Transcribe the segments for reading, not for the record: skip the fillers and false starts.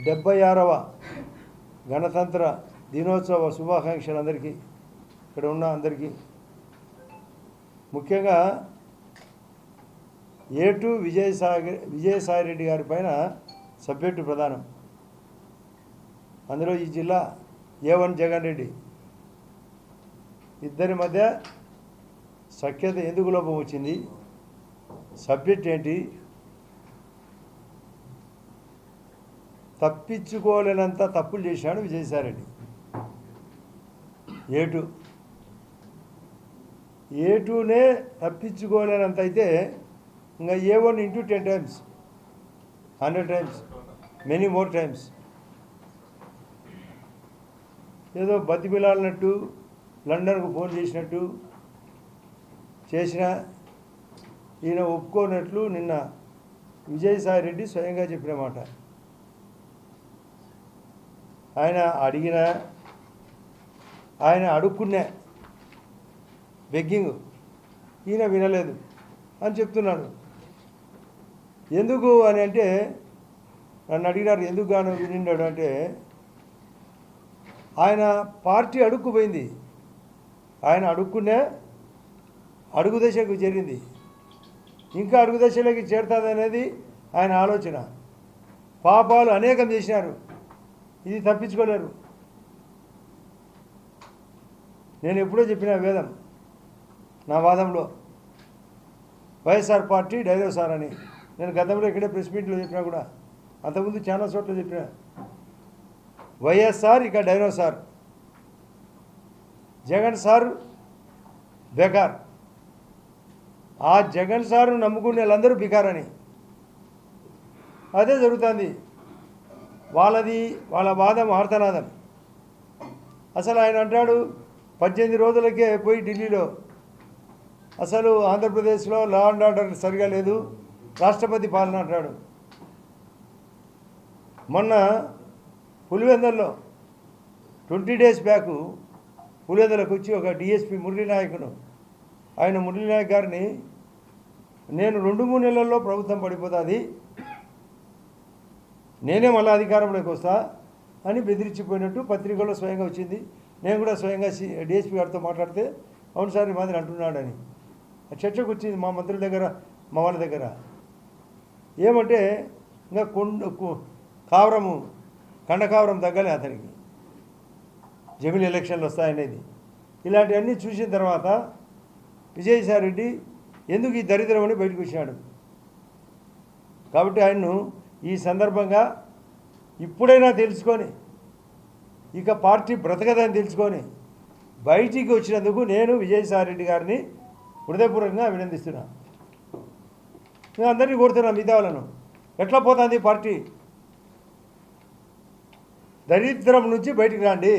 76వ గణతంత్ర దినోత్సవ శుభాకాంక్షలు అందరికీ, ఇక్కడ ఉన్న అందరికీ. ముఖ్యంగా ఏటు విజయసాయిరెడ్డి గారి పైన సబ్జెక్టు ప్రధానం. అందులో ఈ జిల్లా A1 జగన్ రెడ్డి ఇద్దరి మధ్య సఖ్యత ఎందుకు లోపం వచ్చింది, సబ్జెక్ట్ ఏంటి, తప్పించుకోలేనంత తప్పులు చేశాడు విజయసాయిరెడ్డి. ఏటూనే తప్పించుకోలేనంత అయితే ఇంకా A1 × 10 times, 100 times, many more times. ఏదో బతిమిలాడినట్టు లండన్కు ఫోన్ చేసినట్టు చేసిన ఈయన ఒప్పుకోనట్లు నిన్న విజయసాయిరెడ్డి స్వయంగా చెప్పిన మాట. ఆయన అడుక్కునే బెగ్గింగ్ ఈయన వినలేదు అని చెప్తున్నాడు. ఎందుకు అని అంటే, నన్ను అడిగినారు ఎందుకు గాను వినిన్నాడు అంటే, ఆయన పార్టీ అడుక్కుపోయింది, ఆయన అడుగు దశకు చేరింది, ఇంకా అడుగు దశలోకి చేరుతుంది అనేది ఆయన ఆలోచన. పాపాలు అనేకం చేసినారు, ఇది తప్పించుకోలేరు. నేను ఎప్పుడో చెప్పిన వేదం నా వాదంలో, వైఎస్ఆర్ పార్టీ డైనోసార్ అని. నేను గతంలో ఇక్కడే ప్రెస్ మీట్లో చెప్పినా కూడా, అంతకుముందు చాలా చోట్ల చెప్పిన. వైఎస్ఆర్ ఇక డైనోసార్, జగన్ సార్ బెకార్. ఆ జగన్ సారు నమ్ముకునే వాళ్ళందరూ బికారని. అదే జరుగుతుంది. వాళ్ళ వాదం ఆర్తనాదం. అసలు ఆయన అంటాడు 18 రోజులకే పోయి ఢిల్లీలో అసలు ఆంధ్రప్రదేశ్లో లా అండ్ ఆర్డర్ సరిగా లేదు, రాష్ట్రపతి పాలన అంటాడు. మొన్న పులివెందుల్లో 20 days బ్యాక్ పులివెందులకు వచ్చి ఒక DSP మురళీనాయకును, ఆయన మురళీనాయక్ గారిని నేను 2-3 నెలల్లో ప్రభుత్వం పడిపోతుంది, నేనే మళ్ళీ అధికారంలోకి వస్తా అని బెదిరించిపోయినట్టు పత్రికల్లో స్వయంగా వచ్చింది. నేను కూడా స్వయంగా DSP గారితో మాట్లాడితే అవును సార్ ఈ మాదిరి అంటున్నాడని చర్చకు వచ్చింది మా మంత్రుల దగ్గర, మా వాళ్ళ దగ్గర. ఏమంటే ఇంకా కండకావరం తగ్గలే అతనికి, జమిలి ఎలక్షన్లు వస్తాయనేది. ఇలాంటివన్నీ చూసిన తర్వాత విజయసాయిరెడ్డి ఎందుకు ఈ దరిద్రం అని బయటకు వచ్చాడు. కాబట్టి ఆయన్ను ఈ సందర్భంగా ఇప్పుడైనా తెలుసుకొని, ఇక పార్టీ బ్రతకదని తెలుసుకొని బయటికి వచ్చినందుకు నేను విజయసాయిరెడ్డి గారిని హృదయపూర్వకంగా అభినందిస్తున్నా. నేను అందరినీ కోరుతున్నా, మిగతా వాళ్ళను, ఎట్లా పోతుంది పార్టీ, దరిద్రం నుంచి బయటికి రండి.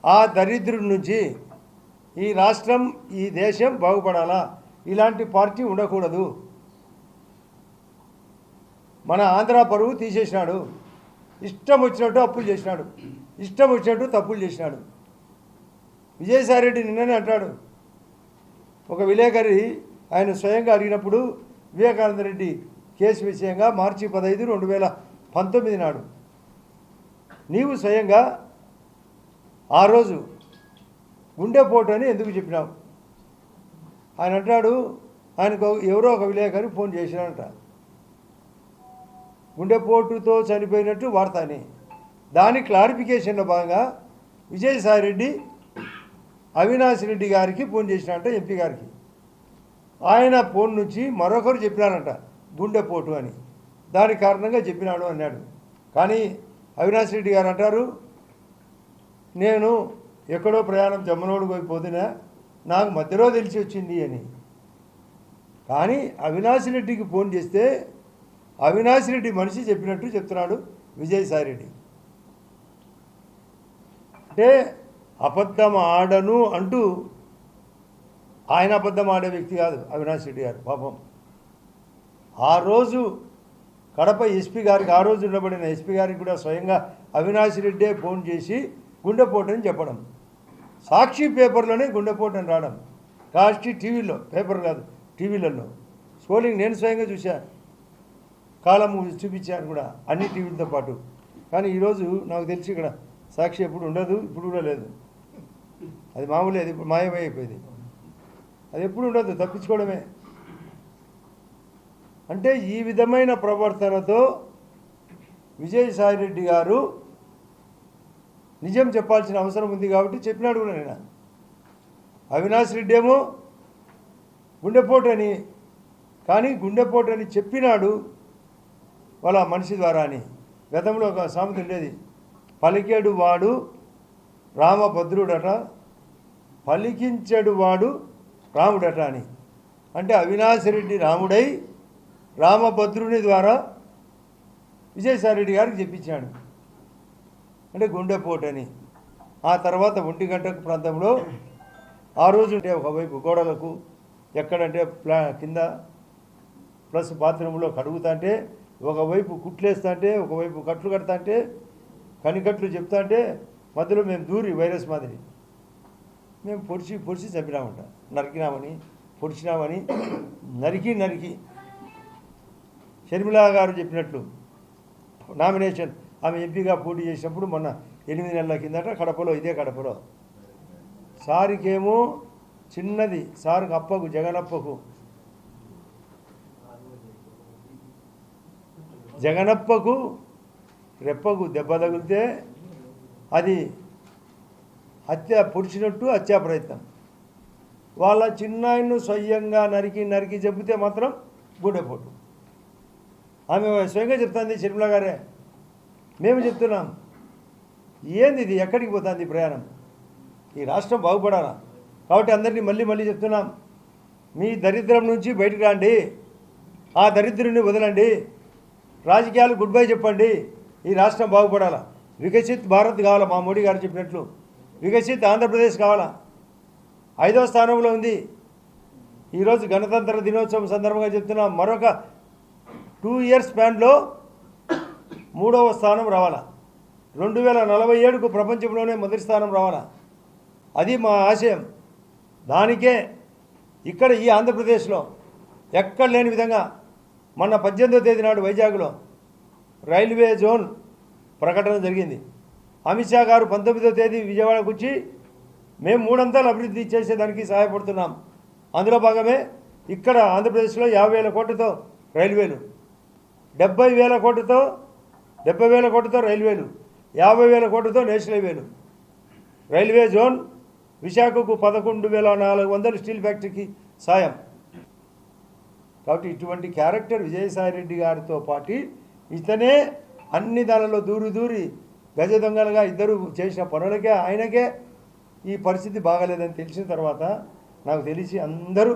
ఆ దరిద్రం నుంచి ఈ రాష్ట్రం, ఈ దేశం బాగుపడాలా. ఇలాంటి పార్టీ ఉండకూడదు. మన ఆంధ్ర పరువు తీసేసినాడు, ఇష్టం వచ్చినట్టు అప్పులు చేసినాడు, ఇష్టం వచ్చినట్టు తప్పులు చేసినాడు. విజయసాయిరెడ్డి నిన్ననే అంటాడు, ఒక విలేకరి ఆయన స్వయంగా అడిగినప్పుడు వివేకానంద రెడ్డి కేసు విషయంగా మార్చి 15, 2019 నాడు నీవు స్వయంగా ఆ రోజు గుండెపోటు అని ఎందుకు చెప్పినావు? ఆయన అంటాడు, ఆయనకు ఎవరో ఒక విలేకరి ఫోన్ చేసినాడంట, గుండెపోటుతో చనిపోయినట్టు వార్త అని. దాని క్లారిఫికేషన్లో భాగంగా విజయసాయిరెడ్డి అవినాష్ రెడ్డి గారికి ఫోన్ చేసినాడంట, ఎంపీ గారికి. ఆయన ఫోన్ నుంచి మరొకరు చెప్పినారంట గుండెపోటు అని, దాని కారణంగా చెప్పినాడు అన్నాడు. కానీ అవినాష్ రెడ్డి గారు అంటారు, నేను ఎక్కడో ప్రయాణం జమ్మనోడు పోయిపోతున్నా, నాకు మధ్యలో తెలిసి వచ్చింది అని. కానీ అవినాష్ రెడ్డికి ఫోన్ చేస్తే అవినాష్ రెడ్డి మనిషి చెప్పినట్టు చెప్తున్నాడు విజయసాయిరెడ్డి. అంటే అబద్ధం ఆడను అంటూ, ఆయన అబద్ధం ఆడే వ్యక్తి కాదు అవినాష్ రెడ్డి గారు. పాపం ఆ రోజు కడప ఎస్పీ గారికి, ఆ రోజు ఉండబడిన ఎస్పీ గారికి కూడా స్వయంగా అవినాష్ రెడ్డే ఫోన్ చేసి గుండెపోటు అని చెప్పడం, సాక్షి పేపర్లోనే గుండెపోటు అని రావడం, సాక్షి టీవీలో, పేపర్ కాదు టీవీలలో స్కోలింగ్ నేను స్వయంగా చూశాను, కాలం చూపించాను కూడా అన్ని టీవీలతో పాటు. కానీ ఈరోజు నాకు తెలిసి ఇక్కడ సాక్షి ఎప్పుడు ఉండదు, ఇప్పుడు కూడా లేదు. అది మామూలు, అది ఇప్పుడు మాయమైపోయింది. అది ఎప్పుడు ఉండదు, తప్పించుకోవడమే. అంటే ఈ విధమైన ప్రవర్తనతో విజయసాయిరెడ్డి గారు నిజం చెప్పాల్సిన అవసరం ఉంది కాబట్టి చెప్పినాడు కూడా. నేను అవినాష్ రెడ్డి ఏమో గుండెపోటని, కానీ గుండెపోటని చెప్పినాడు వాళ్ళ మనిషి ద్వారా అని. గతంలో ఒక సామెత ఉండేది, పలికేడు వాడు రామభద్రుడట, పలికించెడు వాడు రాముడట అని. అంటే అవినాష్ రెడ్డి రాముడై రామభద్రుని ద్వారా విజయసాయిరెడ్డి గారికి చెప్పించాడు. అంటే గుండెపోటని. ఆ తర్వాత 1 గంటకు ప్రాంతంలో ఆ రోజు ఉంటే ఒకవైపు గోడలకు ఎక్కడంటే కింద ప్లస్ బాత్రూంలో కడుగుతా అంటే, ఒకవైపు కుట్లేస్తా అంటే, ఒకవైపు కట్లు కడతా అంటే, కనికట్లు చెప్తా అంటే, మధ్యలో మేము దూరి వైరస్ మాదిరి మేము పొడిచి చంపినామంట. నరికినామని, పొడిచినామని, నరికి షర్మిలా గారు చెప్పినట్లు నామినేషన్ ఆమె ఎంపీగా పోటీ చేసినప్పుడు మొన్న 8 నెలల కిందట కడపలో, ఇదే కడపలో సారికేమో చిన్నది, సారుకు అప్పకు, జగనప్పకు రెప్పకు దెబ్బ తగిలితే అది పొడిచినట్టు హత్యా ప్రయత్నం. వాళ్ళ చిన్నాయన్ను స్వయంగా నరికి చెబితే మాత్రం గుండెపోటు. ఆమె స్వయంగా చెప్తుంది, షర్మిలా గారే. మేము చెప్తున్నాం, ఏంది ఇది, ఎక్కడికి పోతుంది ప్రయాణం? ఈ రాష్ట్రం బాగుపడాలా కాబట్టి అందరినీ మళ్ళీ చెప్తున్నాం, మీ దరిద్రం నుంచి బయటకు రండి, ఆ దరిద్రుని వదలండి, రాజకీయాలు గుడ్ బై చెప్పండి, ఈ రాష్ట్రం బాగుపడాలా. వికసిత్ భారత్ కావాలా, మా మోడీ గారు చెప్పినట్లు వికసిత్ ఆంధ్రప్రదేశ్ కావాలా. 5వ స్థానంలో ఉంది. ఈరోజు గణతంత్ర దినోత్సవం సందర్భంగా చెప్తున్నాం, మరొక 2 ఇయర్స్ స్పాన్లో 3వ స్థానం రావాలా. 2047కు ప్రపంచంలోనే మొదటి స్థానం రావాలా. అది మా ఆశయం. దానికే ఇక్కడ ఈ ఆంధ్రప్రదేశ్లో ఎక్కడ లేని విధంగా మొన్న 18వ తేదీ నాడు వైజాగ్లో రైల్వే జోన్ ప్రకటన జరిగింది. అమిత్ షా గారు 19వ తేదీ విజయవాడకు వచ్చి మేము 3 అంతలు అభివృద్ధి చేసేదానికి సహాయపడుతున్నాం. అందులో భాగమే ఇక్కడ ఆంధ్రప్రదేశ్లో 50,000 కోట్లతో రైల్వేలు, 70,000 కోట్లతో రైల్వేలు, 50,000 కోట్లతో నేషనల్ హైవేలు. రైల్వే జోన్ విశాఖకు 11,400 స్టీల్ ఫ్యాక్టరీకి సాయం. కాబట్టి ఇటువంటి క్యారెక్టర్ విజయసాయిరెడ్డి గారితో పాటు ఇతనే అన్ని దానిలో దూరి గజ దొంగలుగా ఇద్దరు చేసిన పనులకే ఆయనకే ఈ పరిస్థితి బాగాలేదని తెలిసిన తర్వాత నాకు తెలిసి అందరూ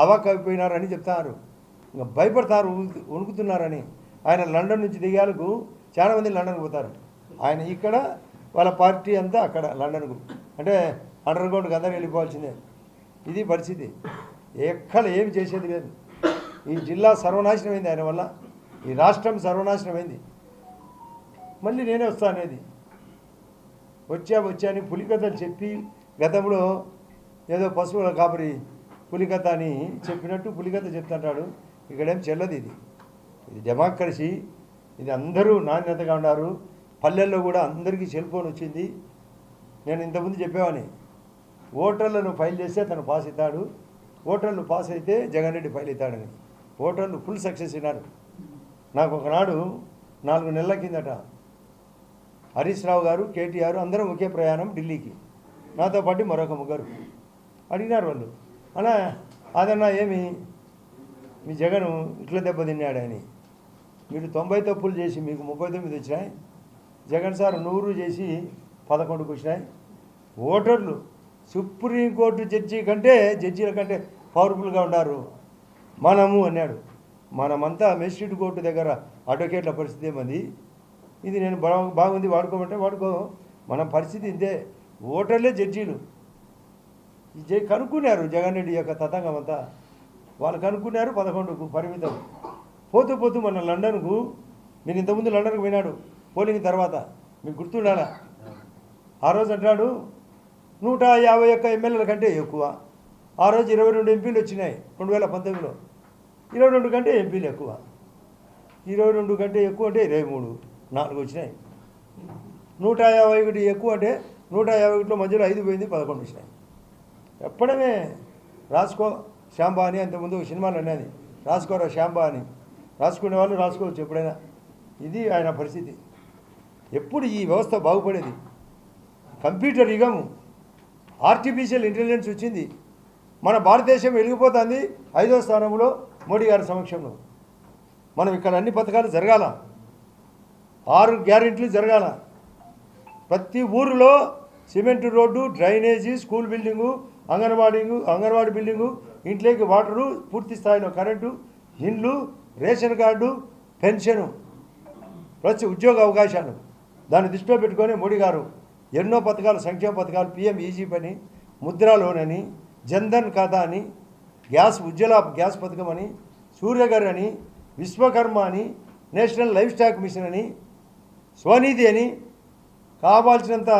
అవాక్కైపోయినారని చెప్తారు, ఇంకా భయపడతారు, వణుకుతున్నారని. ఆయన లండన్ నుంచి దిగాలకు చాలామంది లండన్కి పోతారు. ఆయన ఇక్కడ, వాళ్ళ పార్టీ అంతా అక్కడ లండన్కు, అంటే అండర్ గ్రౌండ్కి అందరూ వెళ్ళిపోవాల్సిందే. ఇది పరిస్థితి. ఎక్కడ ఏమి చేసేది లేదు. ఈ జిల్లా సర్వనాశనమైంది ఆయన వల్ల, ఈ రాష్ట్రం సర్వనాశనమైంది. మళ్ళీ నేనే వస్తా అనేది వచ్చా అని పులికథలు చెప్పి, గతంలో ఏదో పశువుల కాపరి పులికథ అని చెప్పినట్టు పులికథ చెప్తుంటాడు. ఇక్కడేం చెల్లదు. ఇది డెమోక్రసీ. ఇది అందరూ నాణ్యతగా ఉన్నారు. పల్లెల్లో కూడా అందరికీ సెల్ ఫోన్ వచ్చింది. నేను ఇంతకుముందు చెప్పేవాని, ఓటర్లను ఫైల్ చేస్తే తను పాస్ అవుతాడు, ఓటర్లు పాస్ అయితే జగన్ రెడ్డి ఫైల్ అవుతాడని. ఓటర్లు ఫుల్ సక్సెస్ అయినారు. నాకు ఒకనాడు 4 నెలల కిందట హరీష్ రావు గారు, కేటీఆర్ అందరం ఒకే ప్రయాణం ఢిల్లీకి, నాతో పాటు మరొక 3 అడిగినారు వాళ్ళు, అన్నా అదన్నా ఏమి మీ జగన్ ఇట్లా దెబ్బతిన్నాడని. మీరు 90 తప్పులు చేసి మీకు 39 వచ్చినాయి, జగన్ సార్ 100 చేసి 11కు వచ్చినాయి. ఓటర్లు సుప్రీంకోర్టు జడ్జీల కంటే పవర్ఫుల్గా ఉన్నారు మనము అన్నాడు. మనమంతా మెజిస్ట్రేట్ కోర్టు దగ్గర అడ్వకేట్ల పరిస్థితి ఏమంది. ఇది నేను బాగుంది వాడుకోమంటే వాడుకో, మన పరిస్థితి ఇంతే. ఓటర్లే జడ్జీలు కనుక్కున్నారు జగన్ రెడ్డి యొక్క తతంగం అంతా. వాళ్ళు కనుక్కున్నారు 11కు పరిమితం. పోతూ మన లండన్కు, మీరు ఇంతకుముందు లండన్కు పోయినాడు పోలింగ్ తర్వాత, మీకు గుర్తుండాలా. ఆ రోజు అంటాడు 151 ఎమ్మెల్యేల కంటే ఎక్కువ. ఆ రోజు 22 ఎంపీలు వచ్చినాయి 2019లో. 22 కంటే ఎంపీలు ఎక్కువ. 22 కంటే ఎక్కువ అంటే 23, 4 వచ్చినాయి. 151 ఎక్కువ అంటే 151లో మధ్యలో 5 పోయింది, 11 వచ్చినాయి. చెప్పడమే రాసుకో శాంబా అని, అంతకుముందు సినిమాలు అనేది రాసుకోరా శాంబా అని, రాసుకునే వాళ్ళు రాసుకోవచ్చు ఎప్పుడైనా. ఇది ఆయన పరిస్థితి. ఎప్పుడు ఈ వ్యవస్థ బాగుపడేది? కంప్యూటర్ యుగము, ఆర్టిఫిషియల్ ఇంటెలిజెన్స్ వచ్చింది. మన భారతదేశం వెలిగిపోతుంది 5వ స్థానంలో మోడీ గారి సమక్షంలో. మనం ఇక్కడ అన్ని పథకాలు జరగాల, 6 గ్యారెంటీలు జరగాల. ప్రతి ఊరిలో cement road, drainage, school building, anganwadi building, ఇంట్లోకి వాటరు, పూర్తి స్థాయిలో కరెంటు, ఇండ్లు, రేషన్ కార్డు, పెన్షను, ప్లస్ ఉద్యోగ అవకాశాలు. దాన్ని దృష్టిలో పెట్టుకొని మోడీ గారు ఎన్నో పథకాలు, సంక్షేమ పథకాలు, పిఎం ఈజీ పని, ముద్రా లోన్ అని, జన్ధన్ ఖాతా అని, ఉజ్వల గ్యాస్ పథకం అని, సూర్యఘర్ అని, విశ్వకర్మ అని, నేషనల్ లైఫ్ స్టాక్ మిషన్ అని, స్వనిధి అని కావాల్సినంత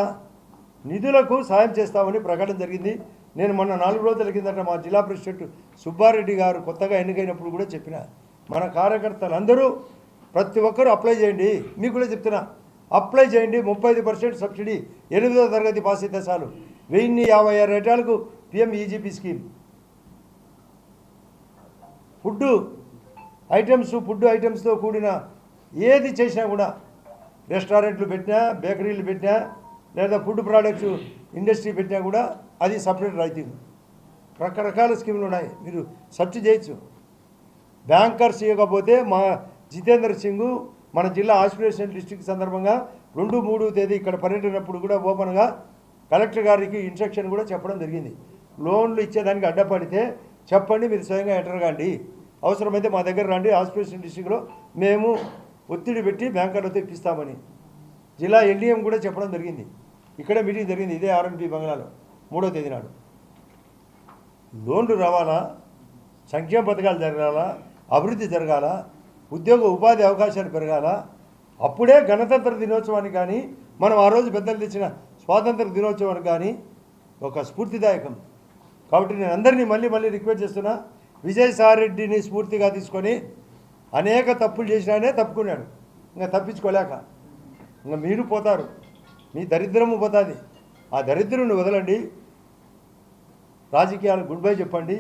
నిధులకు సాయం చేస్తామని ప్రకటన జరిగింది. నేను మొన్న 4 రోజుల కిందట మా జిల్లా ప్రెసిడెంట్ సుబ్బారెడ్డి గారు కొత్తగా ఎన్నికైనప్పుడు కూడా చెప్పిన, మన కార్యకర్తలందరూ ప్రతి ఒక్కరూ అప్లై చేయండి. మీకు కూడా చెప్తున్నా, అప్లై చేయండి. 35% సబ్సిడీ, 8వ తరగతి పాస్ అయితే చాలు. 1056 రేటాలకు పిఎం ఈజీపీ స్కీమ్. ఫుడ్ ఐటమ్స్తో కూడిన ఏది చేసినా కూడా, రెస్టారెంట్లు పెట్టినా, బేకరీలు పెట్టినా, లేదా ఫుడ్ ప్రోడక్ట్స్ ఇండస్ట్రీ పెట్టినా కూడా అది సపరేట్ రైతింగ్. రకరకాల స్కీములు ఉన్నాయి, మీరు సెర్చ్ చేయొచ్చు. బ్యాంకర్స్ ఇవ్వకపోతే మా జితేంద్ర సింగ్ మన జిల్లా ఆస్పిరేషన్ డిస్ట్రిక్ట్ సందర్భంగా 2-3 తేదీ ఇక్కడ పర్యటనప్పుడు కూడా ఓపెన్గా కలెక్టర్ గారికి ఇన్స్ట్రక్షన్ కూడా చెప్పడం జరిగింది. లోన్లు ఇచ్చేదానికి అడ్డపడితే చెప్పండి, మీరు స్వయంగా ఎంటర్ కాండి, అవసరమైతే మా దగ్గర రండి, ఆస్పిరేషన్ డిస్ట్రిక్ట్లో మేము ఒత్తిడి పెట్టి బ్యాంకర్లతో ఇప్పిస్తామని జిల్లా ఎల్డీఎం కూడా చెప్పడం జరిగింది. ఇక్కడే మీటింగ్ జరిగింది, ఇదే ఆర్ఎన్పి బంగ్లాలో 3వ తేదీ నాడు. లోన్లు రావాలా, సంక్షేమ పథకాలు జరగాల, అభివృద్ధి జరగాల, ఉద్యోగ ఉపాధి అవకాశాలు పెరగాల. అప్పుడే గణతంత్ర దినోత్సవానికి కానీ, మనం ఆ రోజు పెద్దలు తెచ్చిన స్వాతంత్ర దినోత్సవానికి కానీ ఒక స్ఫూర్తిదాయకం. కాబట్టి నేను అందరినీ మళ్ళీ రిక్వెస్ట్ చేస్తున్నా, విజయసాయిరెడ్డిని స్ఫూర్తిగా తీసుకొని అనేక తప్పులు చేసినానే తప్పుకున్నాడు, ఇంకా తప్పించుకోలేక ఇంకా మీరు పోతారు, మీ దరిద్రము పోతుంది. ఆ దరిద్రుని వదలండి, రాజకీయాలు గుడ్ బై చెప్పండి,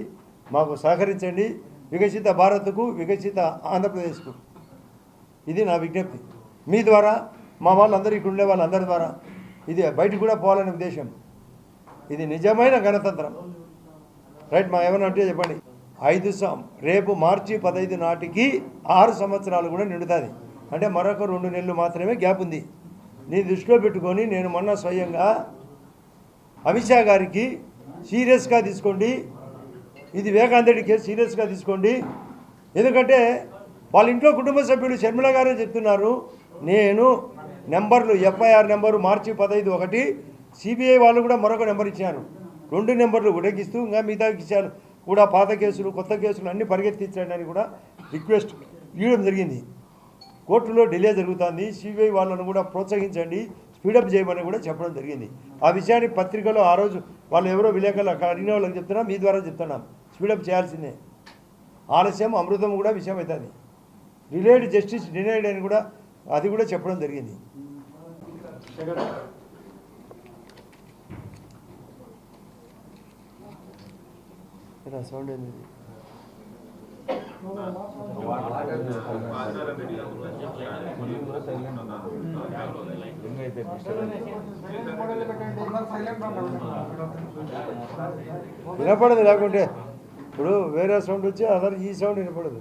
మాకు సహకరించండి, వికసిత భారత్కు, వికసిత ఆంధ్రప్రదేశ్కు. ఇది నా విజ్ఞప్తి మీ ద్వారా, మా వాళ్ళందరూ ఇక్కడ ఉండే వాళ్ళందరి ద్వారా. ఇది బయటకు కూడా పోవాలనే ఉద్దేశం. ఇది నిజమైన గణతంత్రం. రైట్, మా ఏమన్నా అంటే చెప్పండి. రేపు మార్చి 15 నాటికి 6 సంవత్సరాలు కూడా నిండుతుంది. అంటే మరొక 2 నెలలు మాత్రమే గ్యాప్ ఉంది. నీ దృష్టిలో పెట్టుకొని నేను మొన్న స్వయంగా అమిత్ షా గారికి సీరియస్గా తీసుకోండి, ఇది వివేకానంద రెడ్డి కేసు సీరియస్గా తీసుకోండి. ఎందుకంటే వాళ్ళ ఇంట్లో కుటుంబ సభ్యులు షర్మిల గారే చెప్తున్నారు, నేను నెంబర్లు ఎఫ్ఐఆర్ నెంబరు మార్చి 15 ఒకటి, సిబిఐ వాళ్ళు కూడా మరొక నెంబర్ ఇచ్చాను, 2 నెంబర్లు ఉడగిస్తూ ఇంకా మిగతా ఇచ్చాను కూడా, పాత కేసులు కొత్త కేసులు అన్నీ పరిగెత్తించండి కూడా రిక్వెస్ట్ ఇవ్వడం జరిగింది. కోర్టులో డిలే జరుగుతుంది, సిబిఐ వాళ్ళను కూడా ప్రోత్సహించండి, స్పీడప్ చేయమని కూడా చెప్పడం జరిగింది. ఆ విషయాన్ని పత్రికలో ఆ రోజు వాళ్ళు ఎవరో విలేకరులు అక్కడ అడిగిన వాళ్ళకి చెప్తున్నా, మీ ద్వారా చెప్తున్నాం, స్పీడప్ చేయాల్సిందే. ఆలస్యం అమృతం కూడా విషయం అవుతుంది. డిలేడ్ జస్టిస్ డినైడ్ అని కూడా అది కూడా చెప్పడం జరిగింది. సౌండ్ ఏంది? వినపడదు, లేకుంటే ఇప్పుడు వేరే సౌండ్ వచ్చి అదర్ ఈ సౌండ్ వినపడదు.